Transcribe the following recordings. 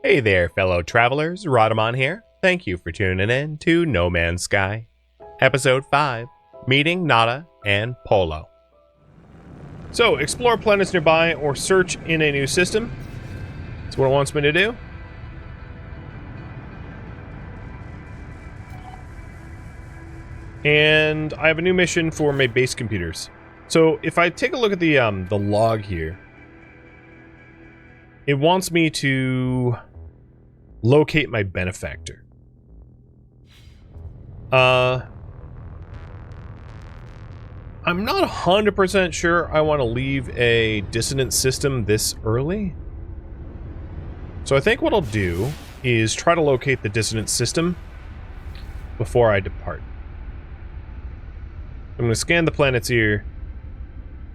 Hey there, fellow travelers. Rhadamant here. Thank you for tuning in to No Man's Sky, Episode 5, Meeting Nada and Polo. So, explore planets nearby or search in a new system. That's what it wants me to do. And I have a new mission for my base computers. So, if I take a look at the log here, it wants me to locate my benefactor. I'm not 100% sure I want to leave a dissonance system this early. So I think what I'll do is try to locate the dissonance system before I depart. I'm going to scan the planets here.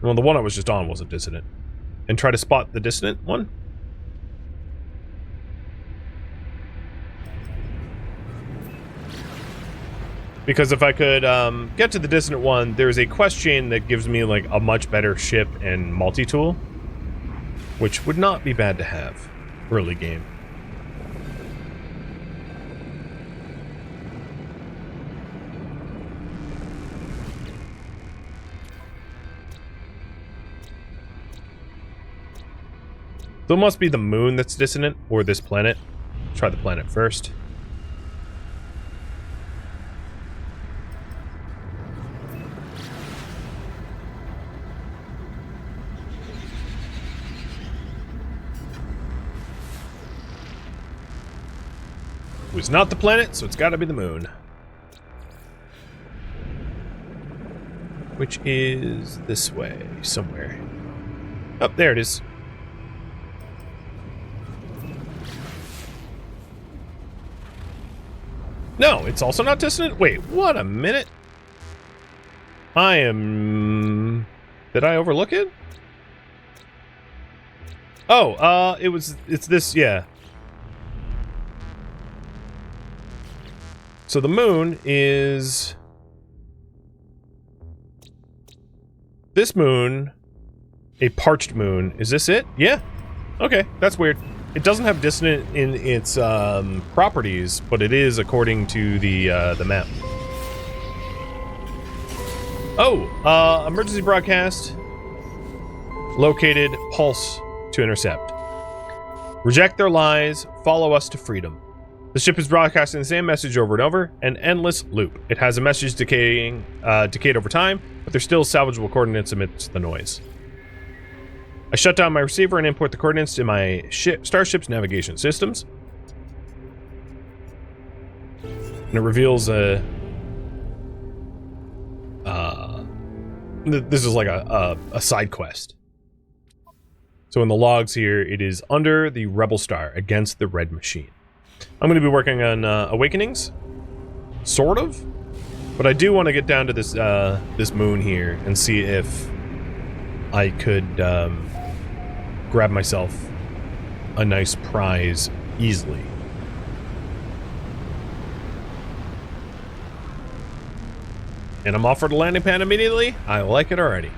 Well, the one I was just on wasn't dissonant. And try to spot the dissonant one. Because if I could get to the dissonant one, there's a quest chain that gives me like a much better ship and multi-tool, which would not be bad to have early game. So it must be the moon that's dissonant, or this planet. Try the planet first. It was not the planet, so it's got to be the moon. Which is this way, somewhere. Oh, there it is. No, it's also not dissonant? Wait, what a minute. Did I overlook it? Oh, it's this, yeah. So the moon is this moon, a parched moon. Is this it? Yeah. Okay, that's weird. It doesn't have dissonant in its properties, but it is according to the map. Oh, emergency broadcast. Located pulse to intercept. Reject their lies. Follow us to freedom. The ship is broadcasting the same message over and over, an endless loop. It has a message decayed over time, but there's still salvageable coordinates amidst the noise. I shut down my receiver and import the coordinates to my starship's navigation systems. And it reveals this is like a side quest. So in the logs here, it is under the Rebel Star against the Red Machine. I'm going to be working on Awakenings, sort of, but I do want to get down to this this moon here and see if I could grab myself a nice prize easily. And I'm offered a landing pad immediately. I like it already.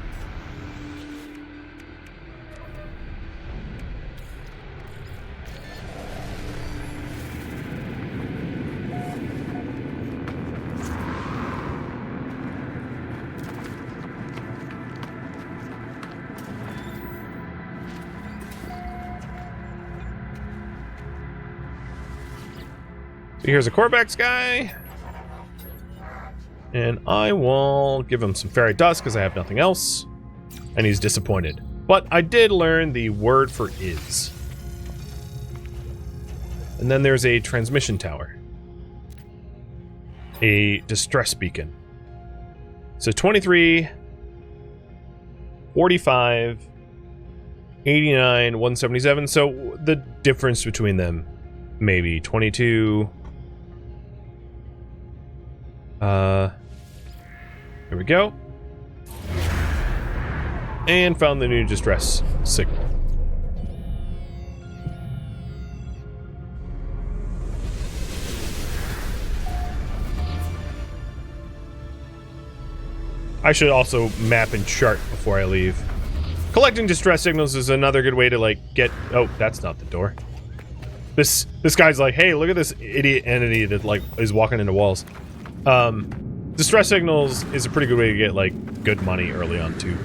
So here's a Corvax guy. And I will give him some fairy dust because I have nothing else. And he's disappointed. But I did learn the word for is. And then there's a transmission tower. A distress beacon. So 23, 45, 89, 177. So the difference between them, maybe 22. Here we go. And found the new distress signal. I should also map and chart before I leave. Collecting distress signals is another good way to, like, get... Oh, that's not the door. This guy's like, hey, look at this idiot entity that like is walking into walls. Distress signals is a pretty good way to get like good money early on too.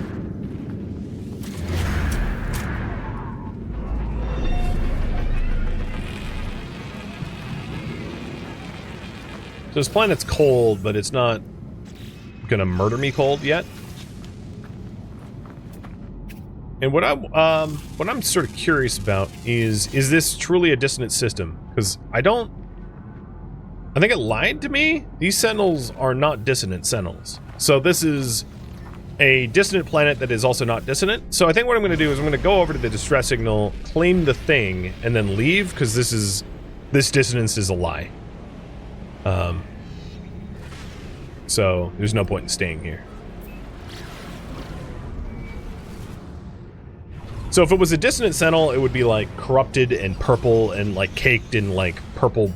So this planet's cold, but it's not gonna murder me cold yet. And what I'm sort of curious about is this truly a dissonant system? Because I think it lied to me. These sentinels are not dissonant sentinels. So this is a dissonant planet that is also not dissonant. So I think what I'm going to do is I'm going to go over to the distress signal, claim the thing, and then leave, because this dissonance is a lie. So there's no point in staying here. So if it was a dissonant sentinel, it would be like corrupted and purple and like caked in like purple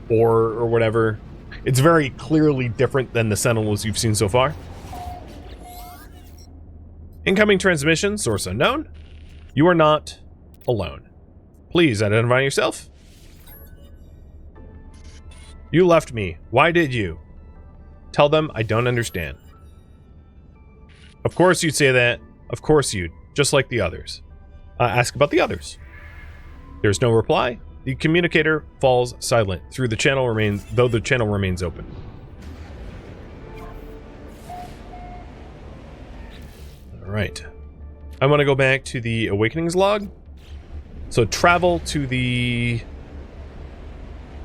ore or whatever. It's very clearly different than the sentinels you've seen so far. Incoming transmission, source unknown. You are not alone. Please identify yourself. You left me. Why did you? Tell them I don't understand. Of course you'd say that. Of course you'd. Just like the others. Ask about the others. There's no reply. The communicator falls silent. Though the channel remains open. Alright. I want to go back to the Awakenings log. So travel to the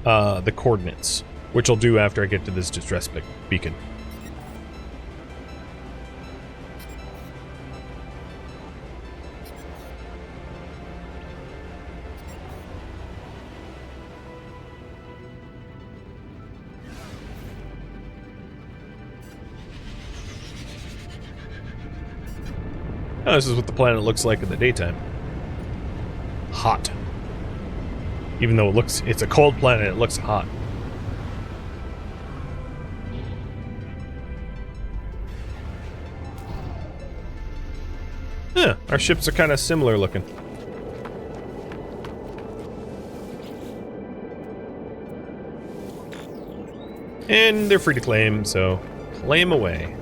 coordinates, which I'll do after I get to this distress beacon. Oh, this is what the planet looks like in the daytime. Hot. Even though it's a cold planet, it looks hot. Yeah, our ships are kind of similar looking. And they're free to claim, so claim away.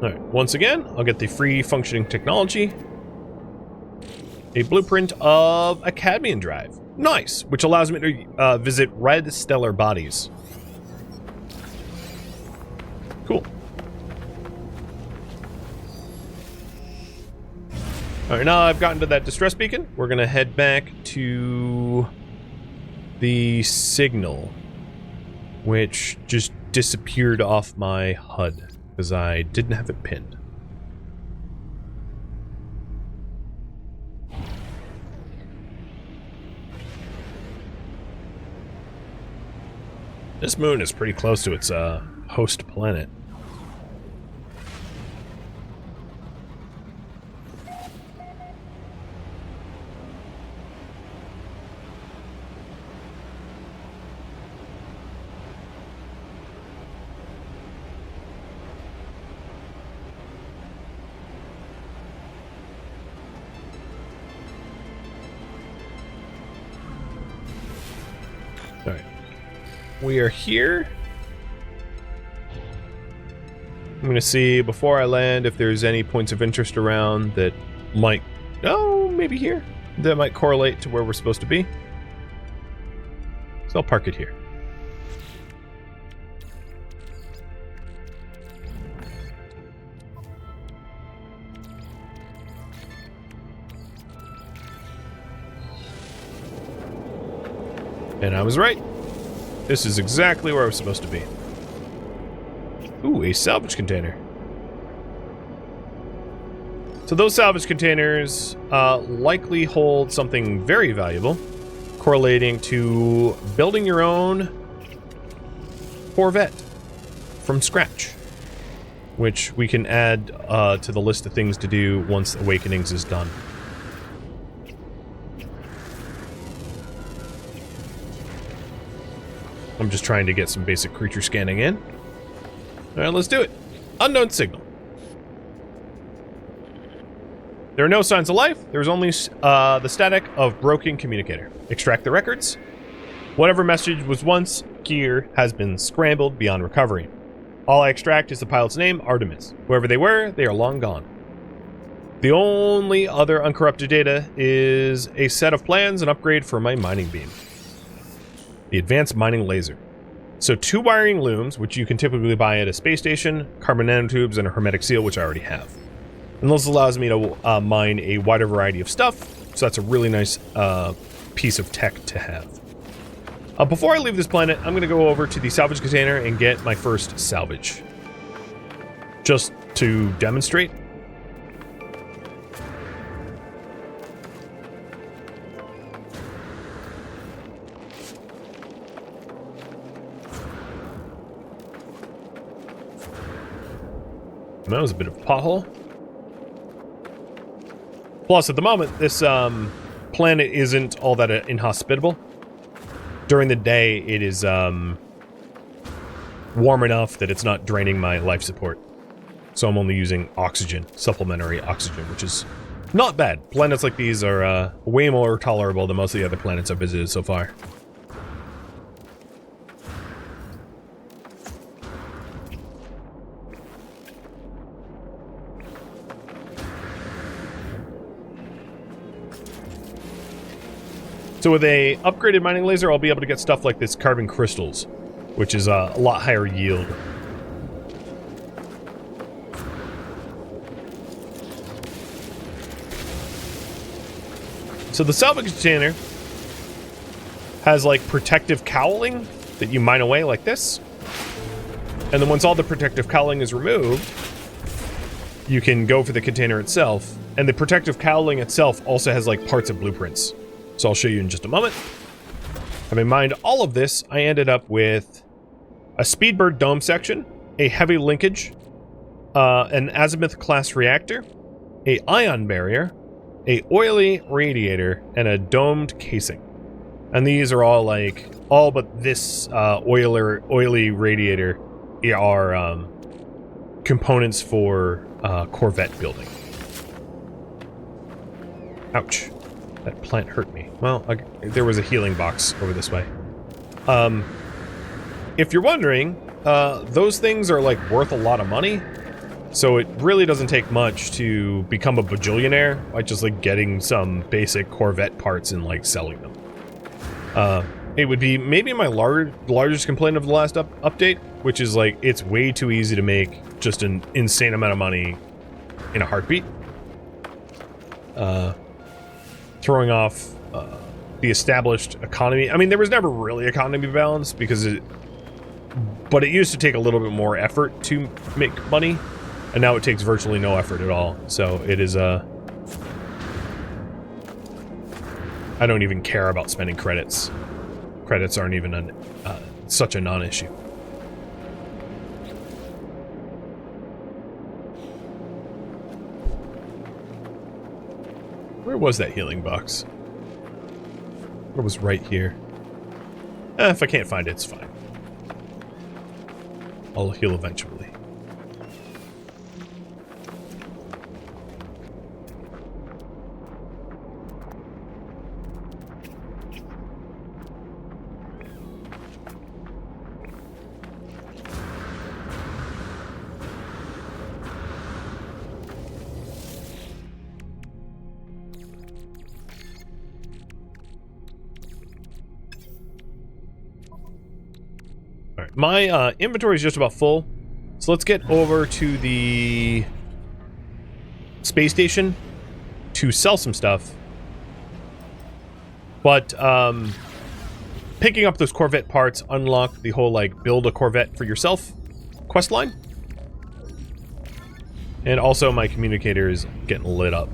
Alright, once again, I'll get the free functioning technology. A blueprint of a Cadmian drive. Nice! Which allows me to visit red stellar bodies. Cool. Alright, now I've gotten to that distress beacon. We're gonna head back to the signal, which just disappeared off my HUD. Because I didn't have it pinned. This moon is pretty close to its host planet. We are here. I'm going to see before I land if there's any points of interest around that might... Oh, maybe here. That might correlate to where we're supposed to be. So I'll park it here. And I was right. This is exactly where I was supposed to be. Ooh, a salvage container. So those salvage containers likely hold something very valuable, correlating to building your own Corvette from scratch. which we can add to the list of things to do once Awakenings is done. I'm just trying to get some basic creature scanning in. Alright, let's do it. Unknown signal. There are no signs of life. There's only the static of broken communicator. Extract the records. Whatever message was once gear has been scrambled beyond recovery. All I extract is the pilot's name, Artemis. Whoever they were, they are long gone. The only other uncorrupted data is a set of plans and upgrade for my mining beam. The advanced mining laser. So 2 wiring looms, which you can typically buy at a space station, carbon nanotubes, and a hermetic seal, which I already have. And this allows me to mine a wider variety of stuff, so that's a really nice piece of tech to have. Before I leave this planet, I'm going to go over to the salvage container and get my first salvage. Just to demonstrate. That was a bit of a pothole. Plus, at the moment, this planet isn't all that inhospitable. During the day, it is warm enough that it's not draining my life support. So I'm only using oxygen, supplementary oxygen, which is not bad. Planets like these are way more tolerable than most of the other planets I've visited so far. So with a upgraded mining laser, I'll be able to get stuff like this carbon crystals, which is a lot higher yield. So the salvage container has like protective cowling that you mine away like this. And then once all the protective cowling is removed, you can go for the container itself. And the protective cowling itself also has like parts of blueprints. So I'll show you in just a moment. Having mined all of this, I ended up with a Speedbird dome section, a heavy linkage, an Azimuth class reactor, a ion barrier, a oily radiator, and a domed casing. And these are all like, all but this oily radiator are components for Corvette building. Ouch. That plant hurt me. Well, there was a healing box over this way. If you're wondering, those things are like worth a lot of money. So it really doesn't take much to become a bajillionaire by just like getting some basic Corvette parts and like selling them. It would be maybe my largest complaint of the last update, which is like it's way too easy to make just an insane amount of money in a heartbeat. Throwing off the established economy. I mean, there was never really economy balance because but it used to take a little bit more effort to make money, and now it takes virtually no effort at all. So it is I don't even care about spending credits. Credits aren't even such a non-issue. Where was that healing box? It was right here. If I can't find it, it's fine. I'll heal eventually. My inventory is just about full, so let's get over to the space station to sell some stuff. But picking up those Corvette parts unlock the whole like build a Corvette for yourself quest line. And also my communicator is getting lit up.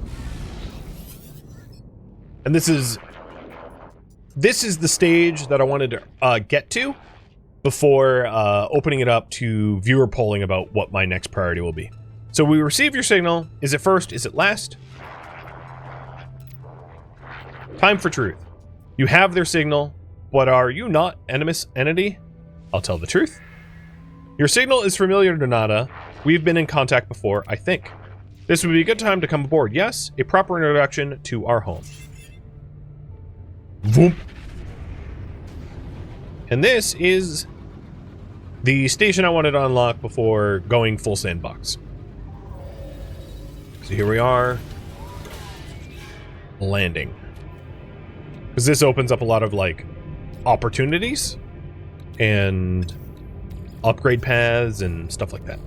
And this is the stage that I wanted to get to. before opening it up to viewer polling about what my next priority will be. So we receive your signal. Is it first? Is it last? Time for truth. You have their signal, but are you not Artemis entity? I'll tell the truth. Your signal is familiar to Nada. We've been in contact before, I think. This would be a good time to come aboard. Yes, a proper introduction to our home. Voom. And this is the station I wanted to unlock before going full sandbox. So here we are. Landing. Because this opens up a lot of, like, opportunities and upgrade paths and stuff like that.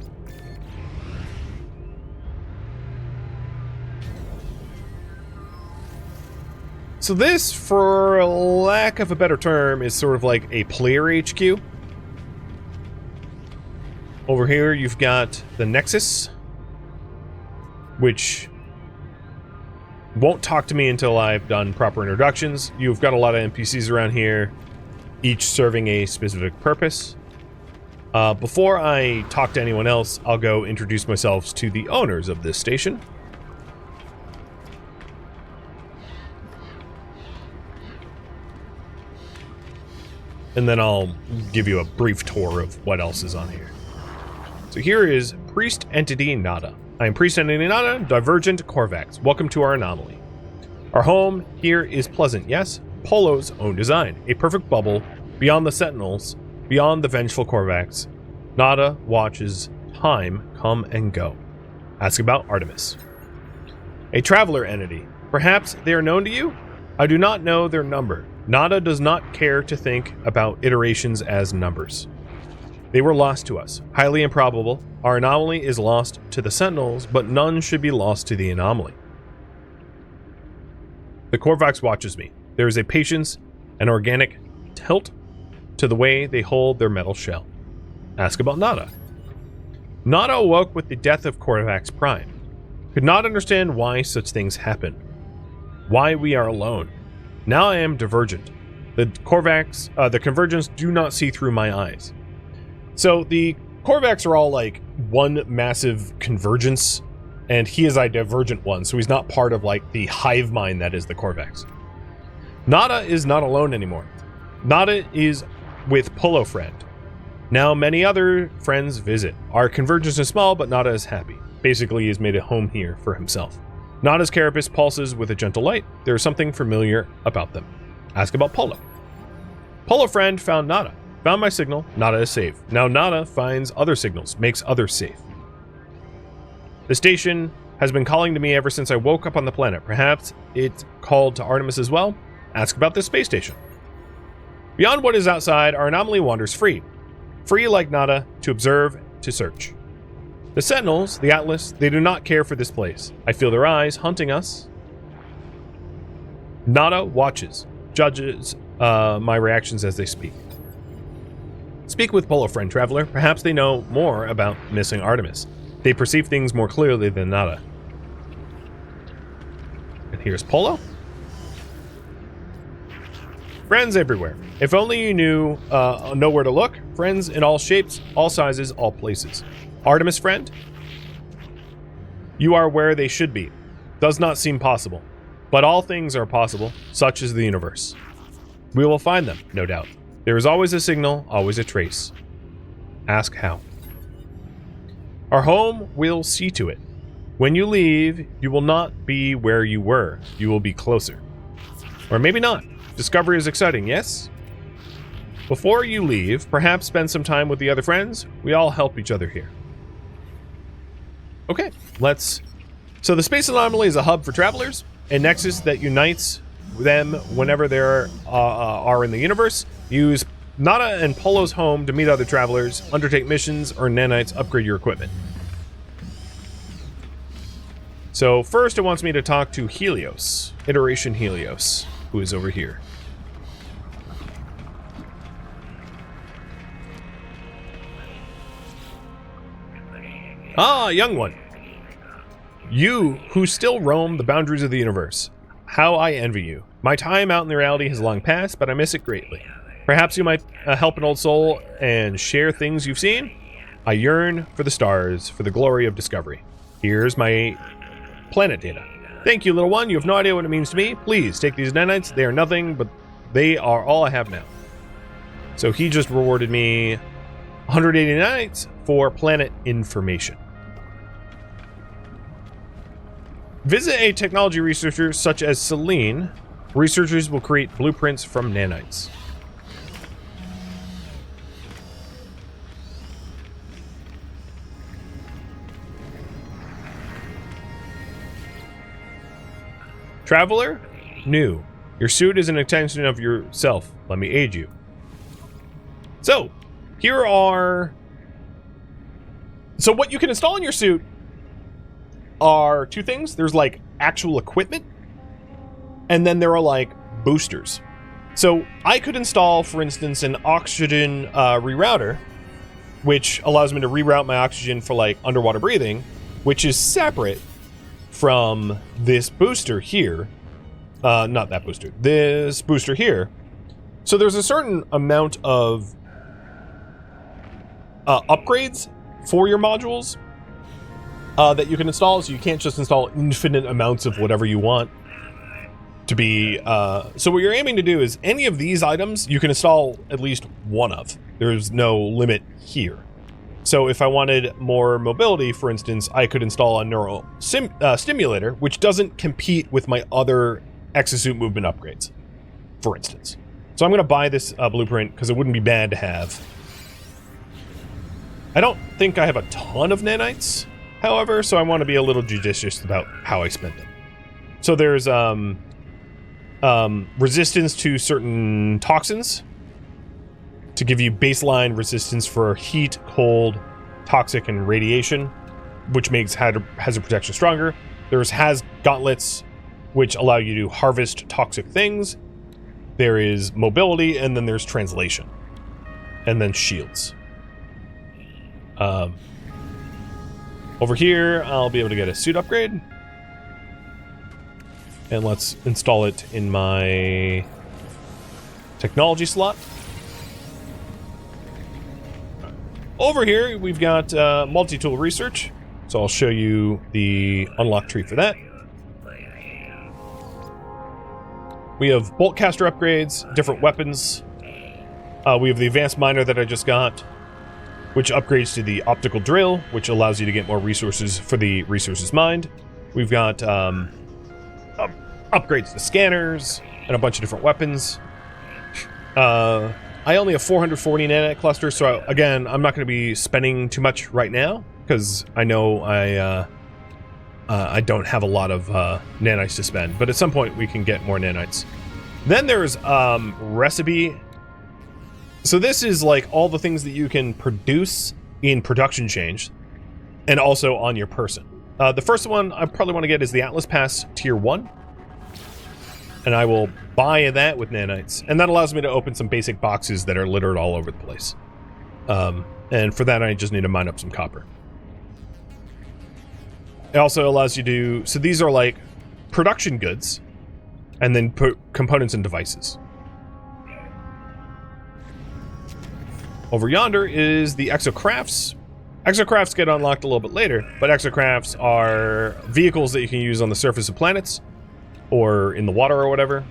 So this, for lack of a better term, is sort of like a player HQ. Over here, you've got the Nexus, which won't talk to me until I've done proper introductions. You've got a lot of NPCs around here, each serving a specific purpose. Before I talk to anyone else, I'll go introduce myself to the owners of this station. And then I'll give you a brief tour of what else is on here. So here is Priest Entity Nada. I am Priest Entity Nada, Divergent Korvax. Welcome to our anomaly. Our home here is pleasant, yes? Polo's own design. A perfect bubble, beyond the Sentinels, beyond the vengeful Korvax. Nada watches time come and go. Ask about Artemis. A traveler entity. Perhaps they are known to you? I do not know their number. Nada does not care to think about iterations as numbers. They were lost to us. Highly improbable. Our anomaly is lost to the Sentinels, but none should be lost to the anomaly. The Korvax watches me. There is a patience, an organic tilt to the way they hold their metal shell. Ask about Nada. Nada awoke with the death of Korvax Prime. Could not understand why such things happen. Why we are alone. Now I am divergent. The Korvax, the Convergence do not see through my eyes. So the Korvax are all like one massive convergence, and he is a divergent one, so he's not part of like the hive mind that is the Korvax. Nada is not alone anymore. Nada is with Polo friend. Now many other friends visit. Our convergence is small, but Nada is happy. Basically, he's made a home here for himself. Nada's carapace pulses with a gentle light. There is something familiar about them. Ask about Polo. Polo friend found Nada. Found my signal. Nada is safe. Now Nada finds other signals, makes others safe. The station has been calling to me ever since I woke up on the planet. Perhaps it called to Artemis as well. Ask about this space station. Beyond what is outside, our anomaly wanders free. Free like Nada, to observe, to search. The Sentinels, the Atlas, they do not care for this place. I feel their eyes hunting us. Nada watches, judges my reactions as they speak. Speak with Polo friend traveler. Perhaps they know more about missing Artemis. They perceive things more clearly than Nada. And here's Polo. Friends everywhere. If only you knew know where to look. Friends in all shapes, all sizes, all places. Artemis friend, you are where they should be. Does not seem possible, but all things are possible, such is the universe. We will find them, no doubt. There is always a signal, always a trace. Ask how. Our home will see to it. When you leave, you will not be where you were. You will be closer. Or maybe not. Discovery is exciting, yes? Before you leave, perhaps spend some time with the other friends. We all help each other here. Okay, let's... So the Space Anomaly is a hub for travelers, a nexus that unites them whenever they are in the universe. Use Nada and Polo's home to meet other travelers, undertake missions, or nanites, upgrade your equipment. So first it wants me to talk to Helios, Iteration Helios, who is over here. Ah, young one. You who still roam the boundaries of the universe. How I envy you. My time out in the reality has long passed, but I miss it greatly. Perhaps you might help an old soul and share things you've seen. I yearn for the stars, for the glory of discovery. Here's my planet data. Thank you, little one. You have no idea what it means to me. Please take these nanites. They are nothing, but they are all I have now. So he just rewarded me 180 nanites for planet information. Visit a technology researcher such as Celine. Researchers will create blueprints from nanites. Traveler, new. Your suit is an extension of yourself. Let me aid you. So, here are... So what you can install in your suit are two things. There's like actual equipment, and then there are like boosters. So I could install, for instance, an oxygen rerouter, which allows me to reroute my oxygen for like underwater breathing, which is separate from this booster here. Not that booster. This booster here. So there's a certain amount of upgrades for your modules that you can install. So you can't just install infinite amounts of whatever you want to be... So what you're aiming to do is any of these items you can install at least one of. There's no limit here. So if I wanted more mobility, for instance, I could install a neural stimulator, which doesn't compete with my other exosuit movement upgrades, for instance. So I'm going to buy this blueprint because it wouldn't be bad to have. I don't think I have a ton of nanites, however, so I want to be a little judicious about how I spend them. So there's resistance to certain toxins, to give you baseline resistance for heat, cold, toxic, and radiation, which makes hazard protection stronger. There's gauntlets, which allow you to harvest toxic things. There is mobility, and then there's translation. And then shields. Over here, I'll be able to get a suit upgrade. And let's install it in my technology slot. Over here, we've got multi-tool research. So I'll show you the unlock tree for that. We have bolt caster upgrades, different weapons. We have the advanced miner that I just got, which upgrades to the optical drill, which allows you to get more resources for the resources mined. We've got upgrades to scanners and a bunch of different weapons. I only have 440 nanite clusters, so again, I'm not going to be spending too much right now because I know I don't have a lot of nanites to spend, but at some point we can get more nanites. Then there's recipe. So this is like all the things that you can produce in production change and also on your person. The first one I probably want to get is the Atlas Pass Tier 1. And I will buy that with nanites. And that allows me to open some basic boxes that are littered all over the place. And for that, I just need to mine up some copper. It also allows you to... So these are like production goods. And then put components and devices. Over yonder is the exocrafts. Exocrafts get unlocked a little bit later. But exocrafts are vehicles that you can use on the surface of planets. Or in the water or whatever.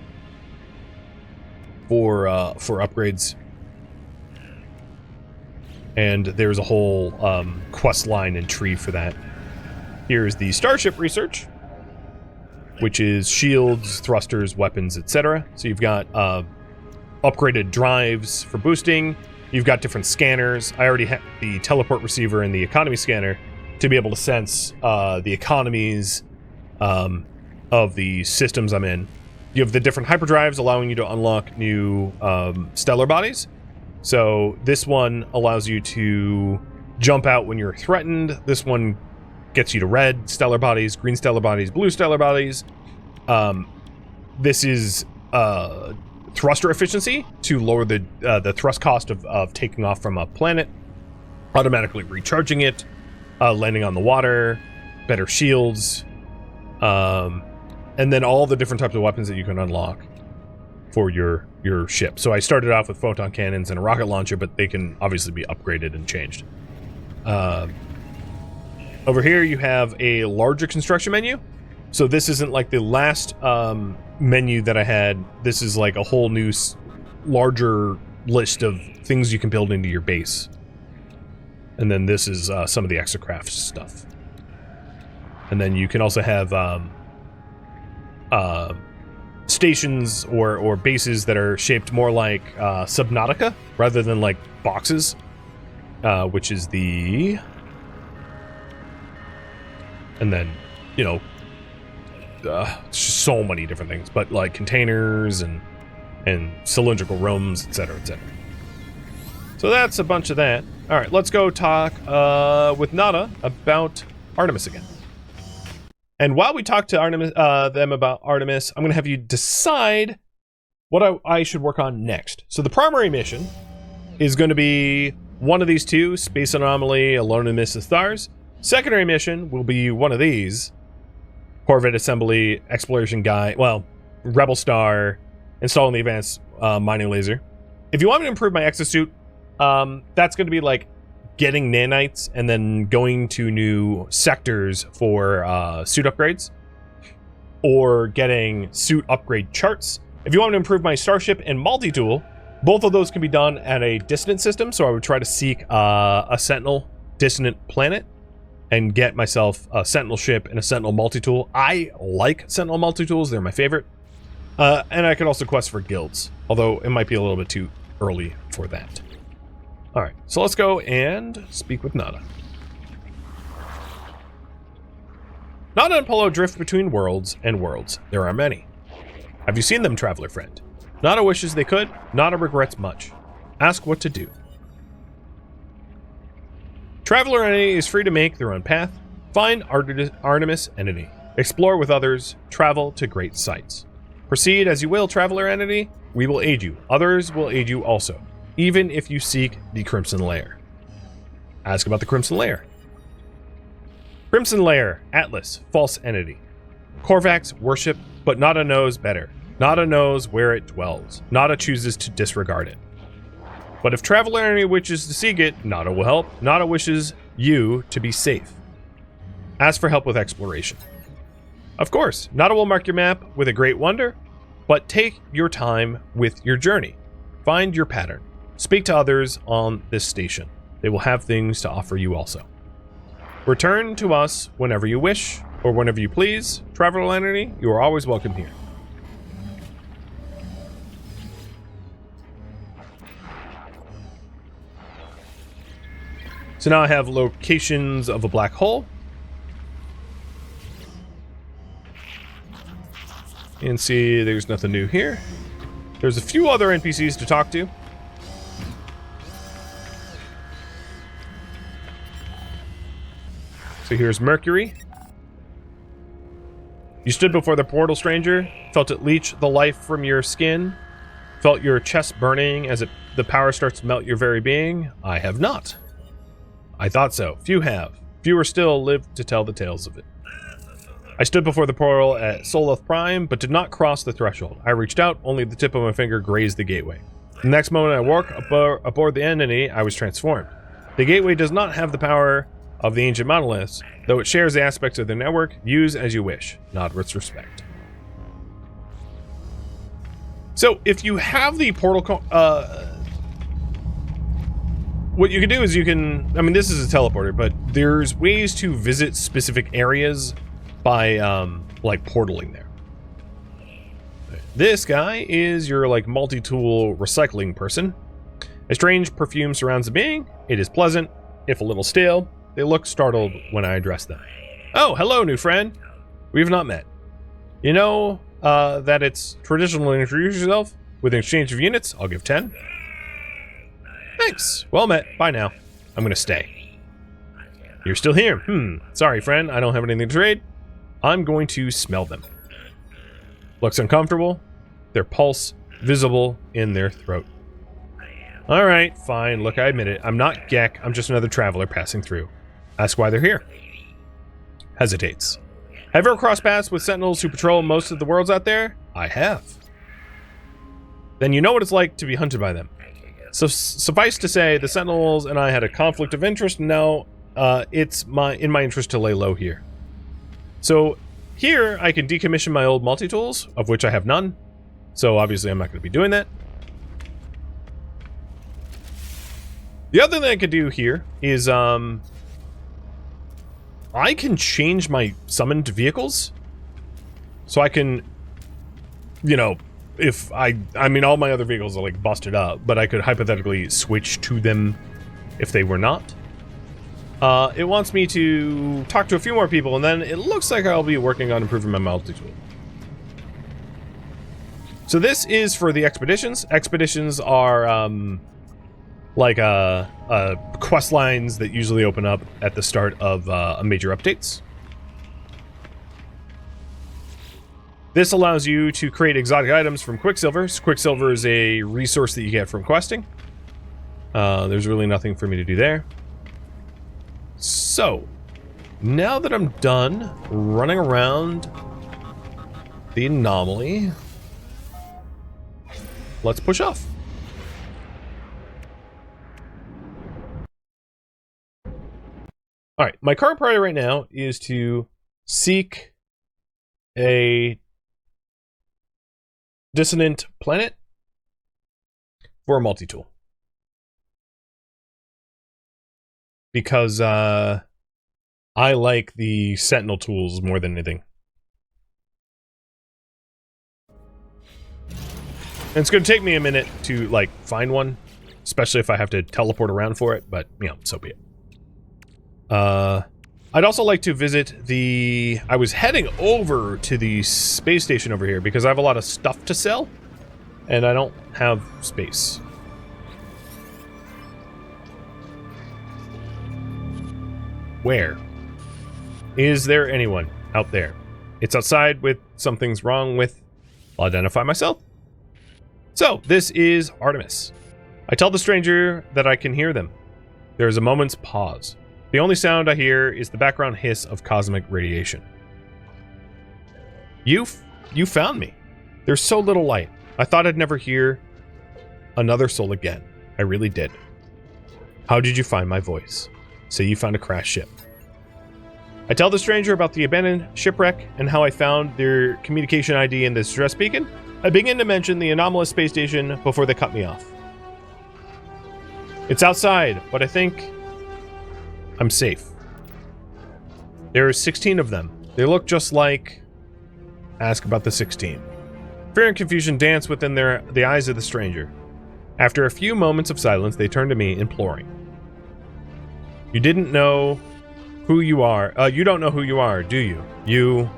For upgrades. And there's a whole quest line and tree for that. Here's the Starship Research, which is shields, thrusters, weapons, etc. So you've got upgraded drives for boosting. You've got different scanners. I already have the teleport receiver and the economy scanner to be able to sense the economies of the systems I'm in. You have the different hyperdrives allowing you to unlock new stellar bodies. So this one allows you to jump out when you're threatened. This one gets you to red stellar bodies, green stellar bodies, blue stellar bodies. This is thruster efficiency to lower the thrust cost of taking off from a planet, automatically recharging it, landing on the water, better shields, and then all the different types of weapons that you can unlock. for your ship. So I started off with photon cannons and a rocket launcher, but they can obviously be upgraded and changed. Over here you have a larger construction menu. So this isn't like the last menu that I had. This is like a whole new larger list of things you can build into your base. And then this is some of the exocraft stuff. And then you can also have stations or bases that are shaped more like Subnautica rather than like boxes, which is the... And then, you know, it's just so many different things, but like containers and cylindrical rooms, etc., etc. So that's a bunch of that. All right, let's go talk with Nada about Artemis again. And while we talk to Artemis, them about Artemis, I'm going to have you decide what I should work on next. So the primary mission is going to be one of these two, Space Anomaly, Alone in the Midst of Stars. Secondary mission will be one of these, Corvette Assembly, Exploration Guide, well, Rebel Star, installing the Advanced Mining Laser. If you want me to improve my exosuit, that's going to be like getting nanites and then going to new sectors for suit upgrades, or getting suit upgrade charts. If you want me to improve my starship and multi-tool, both of those can be done at a dissonant system, so I would try to seek a Sentinel dissonant planet and get myself a Sentinel ship and a Sentinel multi-tool. I like Sentinel multi-tools, they're my favorite. And I could also quest for guilds, although it might be a little bit too early for that. Alright, so let's go and speak with Nada. Nada and Polo drift between worlds and worlds. There are many. Have you seen them, traveler friend? Nada wishes they could. Nada regrets much. Ask what to do. Traveler entity is free to make their own path. Find Artemis entity. Explore with others. Travel to great sights. Proceed as you will, traveler entity. We will aid you. Others will aid you also, even if you seek the Crimson Lair. Ask about the Crimson Lair. Crimson Lair, Atlas, false entity. Korvax worship, but Nada knows better. Nada knows where it dwells. Nada chooses to disregard it. But if traveler entity wishes to seek it, Nada will help. Nada wishes you to be safe. Ask for help with exploration. Of course, Nada will mark your map with a great wonder, but take your time with your journey. Find your pattern. Speak to others on this station. They will have things to offer you also. Return to us whenever you wish, or whenever you please. Traveler entity, you are always welcome here. So now I have locations of a black hole. And see, there's nothing new here. There's a few other NPCs to talk to. So here's Mercury. You stood before the portal, stranger. Felt it leech the life from your skin. Felt your chest burning as the power starts to melt your very being. I have not. I thought so. Few have. Fewer still live to tell the tales of it. I stood before the portal at Soloth Prime, but did not cross the threshold. I reached out, only the tip of my finger grazed the gateway. The next moment I walked aboard the entity, I was transformed. The gateway does not have the power of the ancient monoliths, though it shares the aspects of their network. Use as you wish. Not with respect. So, if you have the portal... what you can do is you can... I mean, this is a teleporter, but there's ways to visit specific areas by, like, portaling there. This guy is your, like, multi-tool recycling person. A strange perfume surrounds the being. It is pleasant, if a little stale. They look startled when I address them. Oh, hello, new friend. We've not met. You know that it's traditional to introduce yourself with an exchange of units. I'll give 10. Thanks. Well met. Bye now. I'm going to stay. You're still here. Sorry, friend. I don't have anything to trade. I'm going to smell them. Looks uncomfortable. Their pulse visible in their throat. Alright, fine. Look, I admit it. I'm not Gek. I'm just another traveler passing through. Ask why they're here. Hesitates. Have you ever crossed paths with sentinels who patrol most of the worlds out there? I have. then you know what it's like to be hunted by them. So suffice to say, the Sentinels and I had a conflict of interest, and now it's in my interest to lay low here. So here I can decommission my old multi-tools, of which I have none. So obviously I'm not going to be doing that. The other thing I could do here is I can change my summoned vehicles. So I can, you know, if I mean, all my other vehicles are like busted up, but I could hypothetically switch to them if they were not. It wants me to talk to a few more people, and then it looks like I'll be working on improving my multi-tool. So this is for the expeditions. Expeditions are like quest lines that usually open up at the start of major updates. This allows you to create exotic items from Quicksilver. So Quicksilver is a resource that you get from questing. There's really nothing for me to do there. So, now that I'm done running around the anomaly, let's push off. Alright, my current priority right now is to seek a dissonant planet for a multi-tool. Because I like the Sentinel tools more than anything. And it's going to take me a minute to, like, find one. Especially if I have to teleport around for it, but, you know, so be it. I'd also like to visit the... I was heading over to the space station over here because I have a lot of stuff to sell. And I don't have space. Where? Is there anyone out there? It's outside with something's wrong with... I'll identify myself. So, this is Artemis. I tell the stranger that I can hear them. There is a moment's pause. The only sound I hear is the background hiss of cosmic radiation. You found me. There's so little light. I thought I'd never hear another soul again. I really did. How did you find my voice? Say you found a crashed ship. I tell the stranger about the abandoned shipwreck and how I found their communication ID in the distress beacon. I begin to mention the anomalous space station before they cut me off. It's outside, but I think I'm safe. There are 16 of them. They look just like... Ask about the 16. Fear and confusion dance within the eyes of the stranger. After a few moments of silence, they turn to me, imploring. You didn't know who you are. You don't know who you are, do you?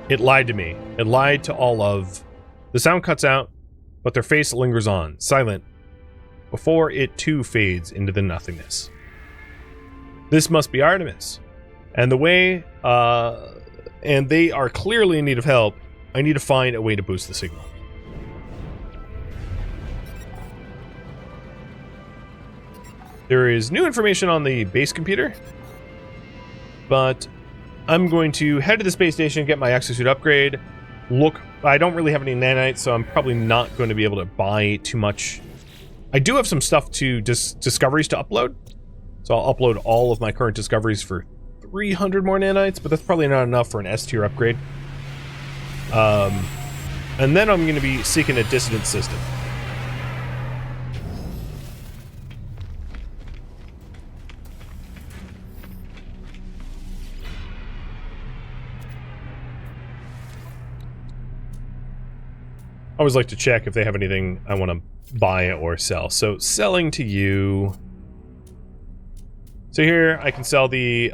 It lied to me. It lied to all of... The sound cuts out, but their face lingers on, silent, before it too fades into the nothingness. This must be Artemis. And the way... and they are clearly in need of help. I need to find a way to boost the signal. There is new information on the base computer, but I'm going to head to the space station, get my exosuit upgrade. Look, I don't really have any nanites, so I'm probably not going to be able to buy too much. I do have some stuff to discoveries to upload, so I'll upload all of my current discoveries for 300 more nanites, but that's probably not enough for an S tier upgrade. And then I'm going to be seeking a dissonance system. I always like to check if they have anything I want to buy or sell. So, selling to you. So here, I can sell the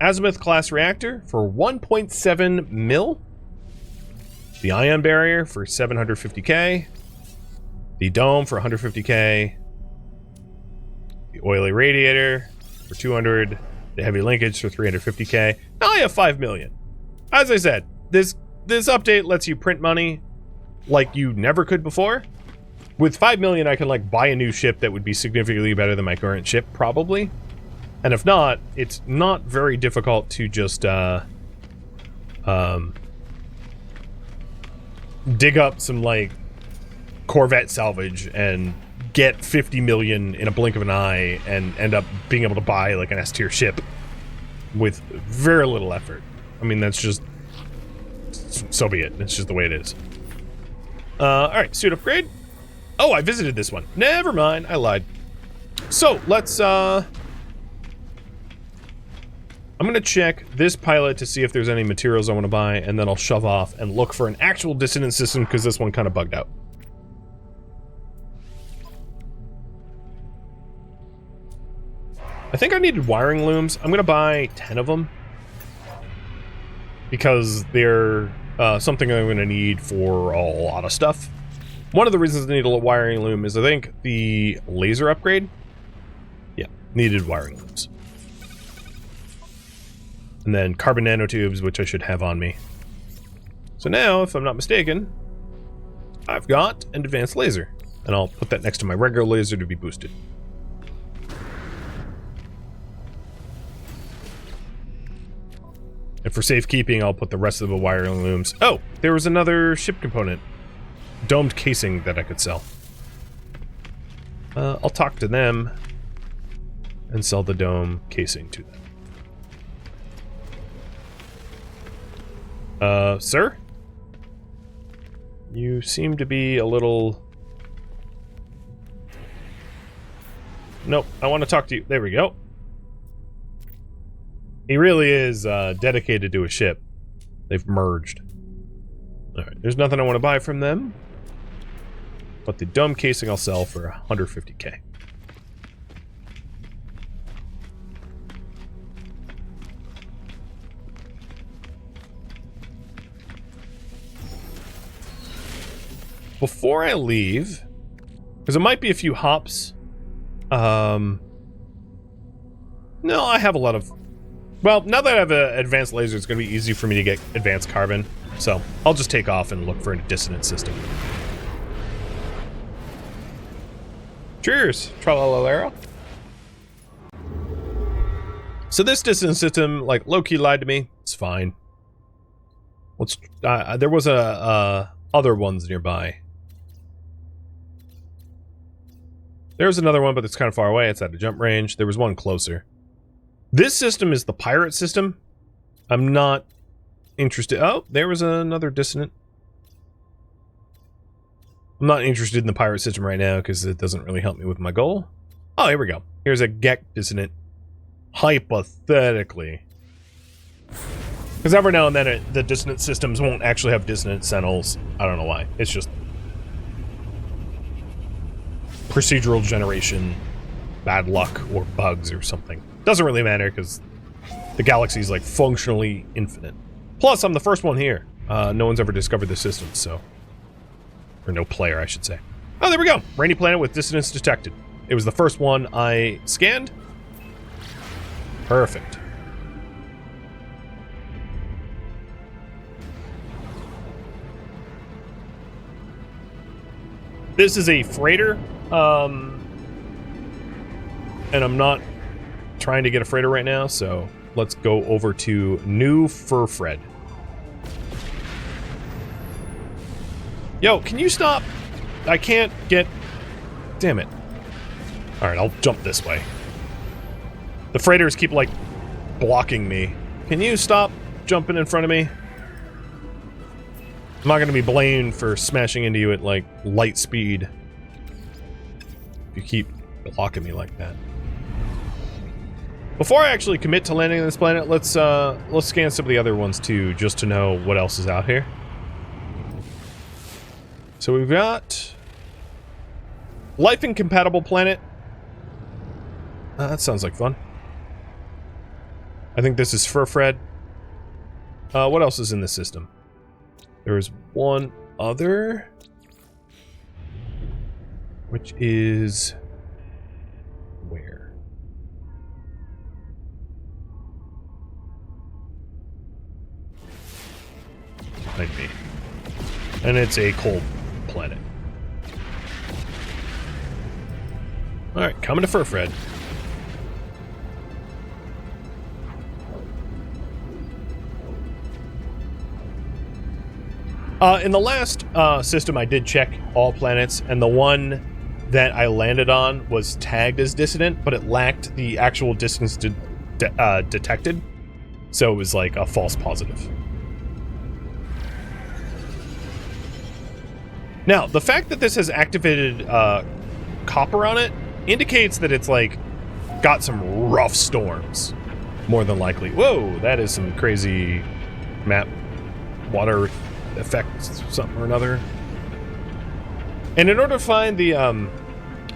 Azimuth class reactor for 1.7 mil. The ion barrier for 750k. The dome for 150k. The oily radiator for 200. The heavy linkage for 350k. Now I have 5 million. As I said, this update lets you print money like you never could before. With 5 million, I can like buy a new ship that would be significantly better than my current ship, probably. And if not, it's not very difficult to just dig up some like Corvette salvage and get 50 million in a blink of an eye and end up being able to buy like an S-tier ship with very little effort. I mean, that's just... so be it. It's just the way it is. Alright, suit upgrade. Oh, I visited this one. Never mind, I lied. So, let's, I'm gonna check this pilot to see if there's any materials I want to buy, and then I'll shove off and look for an actual dissonance system, because this one kind of bugged out. I think I needed wiring looms. I'm gonna buy 10 of them, because they're something I'm gonna need for a lot of stuff. One of the reasons I need a wiring loom is I think the laser upgrade, yeah, needed wiring looms. And then carbon nanotubes, which I should have on me. So now, if I'm not mistaken, I've got an advanced laser. And I'll put that next to my regular laser to be boosted. And for safekeeping, I'll put the rest of the wiring looms. Oh, there was another ship component. Domed casing that I could sell. I'll talk to them and sell the dome casing to them. Sir? You seem to be a little... Nope, I want to talk to you. There we go. He really is dedicated to a ship. They've merged. Alright, there's nothing I want to buy from them. But the dome casing I'll sell for 150k. Before I leave, because it might be a few hops. No, I have a lot of... Well, now that I have an advanced laser, it's going to be easy for me to get advanced carbon. So, I'll just take off and look for a dissonance system. Cheers, tralalero. So this dissonance system, like, low-key lied to me. It's fine. Let's... there was other ones nearby. There's another one, but it's kind of far away. It's at a jump range. There was one closer. This system is the pirate system. I'm not interested. Oh, there was another dissonant. I'm not interested in the pirate system right now because it doesn't really help me with my goal. Oh, here we go. Here's a Gek dissonant. Hypothetically. Because every now and then the dissonant systems won't actually have dissonant sentinels. I don't know why. It's just procedural generation, bad luck, or bugs or something. Doesn't really matter because the galaxy is like functionally infinite. Plus, I'm the first one here. No one's ever discovered the system, so... Or no player, I should say. Oh, there we go! Rainy planet with dissonance detected. It was the first one I scanned. Perfect. This is a freighter, and I'm not trying to get a freighter right now, so let's go over to New Furfred. Yo, can you stop? I can't get... Damn it. Alright, I'll jump this way. The freighters keep, like, blocking me. Can you stop jumping in front of me? I'm not gonna be blamed for smashing into you at, like, light speed. If you keep blocking me like that. Before I actually commit to landing on this planet, let's scan some of the other ones too, just to know what else is out here. So we've got... Life Incompatible Planet. That sounds like fun. I think this is Furfred. What else is in the system? There's one other... Which is... Where? Might be. And it's a cold planet. Alright, coming to Furfred. In the last system, I did check all planets, and the one that I landed on was tagged as dissonant, but it lacked the actual distance detected, so it was like a false positive. Now, the fact that this has activated copper on it indicates that it's like got some rough storms, more than likely. Whoa, that is some crazy map water effect, something or another. And in order to find the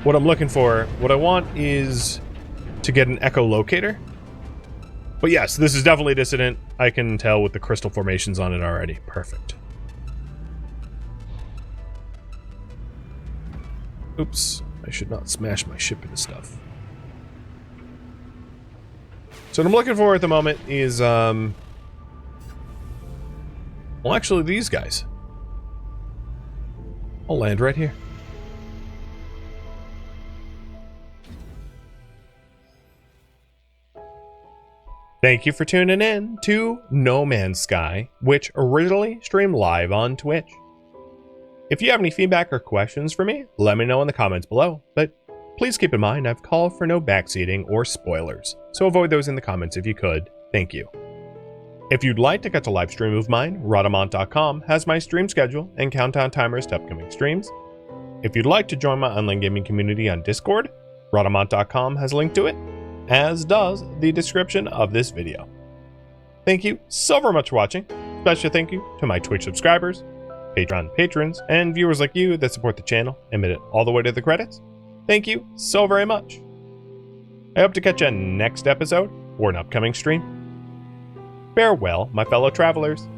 what I'm looking for, what I want is to get an echolocator. But yes, this is definitely dissonant. I can tell with the crystal formations on it already. Perfect. Oops, I should not smash my ship into stuff. So what I'm looking for at the moment is well, actually these guys. I'll land right here. Thank you for tuning in to No Man's Sky, which originally streamed live on Twitch. If you have any feedback or questions for me, let me know in the comments below, but please keep in mind I've called for no backseating or spoilers, so avoid those in the comments if you could. Thank you. If you'd like to catch a live stream of mine, Rhadamant.com has my stream schedule and countdown timers to upcoming streams. If you'd like to join my online gaming community on Discord, Rhadamant.com has a link to it, as does the description of this video. Thank you so very much for watching. Special thank you to my Twitch subscribers, Patreon patrons, and viewers like you that support the channel and made it all the way to the credits. Thank you so very much. I hope to catch you next episode or an upcoming stream. Farewell, my fellow travelers.